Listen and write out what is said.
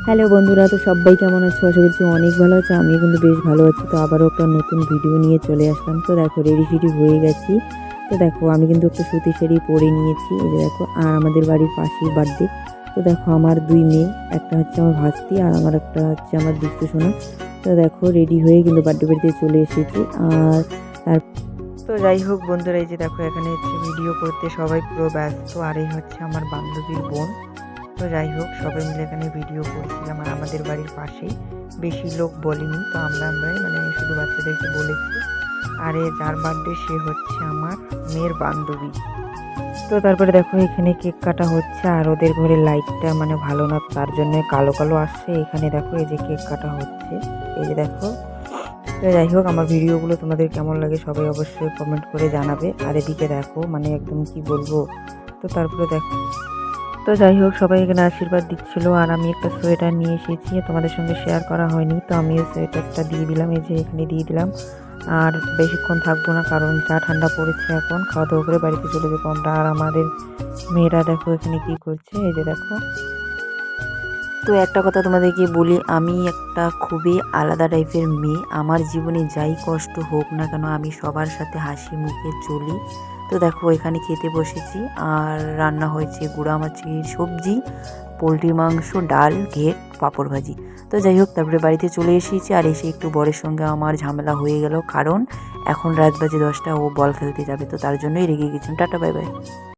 Hello বন্ধুরা, তো সবাই কেমন আছো? আশা করছি অনেক ভালো আছো। আমিও কিন্তু বেশ ভালো আছি। তো আবারও একটা নতুন ভিডিও নিয়ে চলে আসলাম। তো দেখো রেডি ফেডি হয়ে গেছি। তো দেখো আমি কিন্তু একটা সুতির শাড়ি পরে নিয়েছি। এই যে দেখো, আর আমাদের বাড়ির পাশেই বার্থডে। তো দেখো আমার ২ মেয়ে, একটা হচ্ছে আমার ভাস্তি আর আমার একটা হচ্ছে আমার দুষ্টু সোনা। তো দেখো রেডি হয়ে কিন্তু বার্থডে বাড়িতে চলে এসেছি। আর তার তো যাই হোক বন্ধুরা, এই যে দেখো এখানে হচ্ছে ভিডিও করতে সবাই পুরো ব্যস্ত। আর এই হচ্ছে আমার বান্ধবীর বোন। তো যাই হোক সবাই মিলে এখানে ভিডিও করছিলাম আর আমাদের বাড়ির পাশেই, বেশি লোক বলিনি, তো আমরাই মানে শুধু বাচ্চাদেরকে বলেছি। আর এ যার বার্থডে সে হচ্ছে আমার মেয়ের বান্ধবী। তো তারপরে দেখো এখানে কেক কাটা হচ্ছে আর ওদের ঘরে লাইটটা মানে ভালো না, তার জন্য কালো কালো আসছে। এখানে দেখো এই যে কেক কাটা হচ্ছে, এই যে দেখো। তো যাই হোক আমার ভিডিওগুলো তোমাদের কেমন লাগে সবাই অবশ্যই কমেন্ট করে জানাবে। আর এদিকে দেখো মানে একদম কি বলবো। তো তারপরে দেখো, তো যাই হোক সবাই এখানে আশীর্বাদ দিচ্ছিল আর আমি একটা সোয়েটার নিয়ে এসেছি, তোমাদের সঙ্গে শেয়ার করা হয়নি। তো আমি এই সোয়েটারটা দিয়ে দিলাম, এই যে এখানে দিয়ে দিলাম। আর বেশিক্ষণ থাকবো না, কারণ যা ঠান্ডা পড়েছে এখন খাওয়া দাওয়া করে বাড়িতে চলে যাবো আমরা। আর আমাদের মেয়েরা দেখো এখানে কি করছে, এই যে দেখো। তো একটা কথা তোমাদেরকে বলি, আমি একটা খুবই আলাদা টাইপের মেয়ে। আমার জীবনে যাই কষ্ট হোক না কেন আমি সবার সাথে হাসি মুখে চলি। তো দেখো এখানে খেতে বসেছি আর রান্না হয়েছে গুঁড়া মাছের সবজি, পোলট্রির মাংস, ডাল, ঘেট, পাঁপড় ভাজি। তো যাই হোক তারপরে বাড়িতে চলে এসেছি আর এসে একটু বরের সঙ্গে আমার ঝামেলা হয়ে গেল, কারণ এখন রাত বাজে 10টা, ও বল খেলতে যাবে। তো তার জন্যই রেগে গেছিলাম। Tata, bye bye.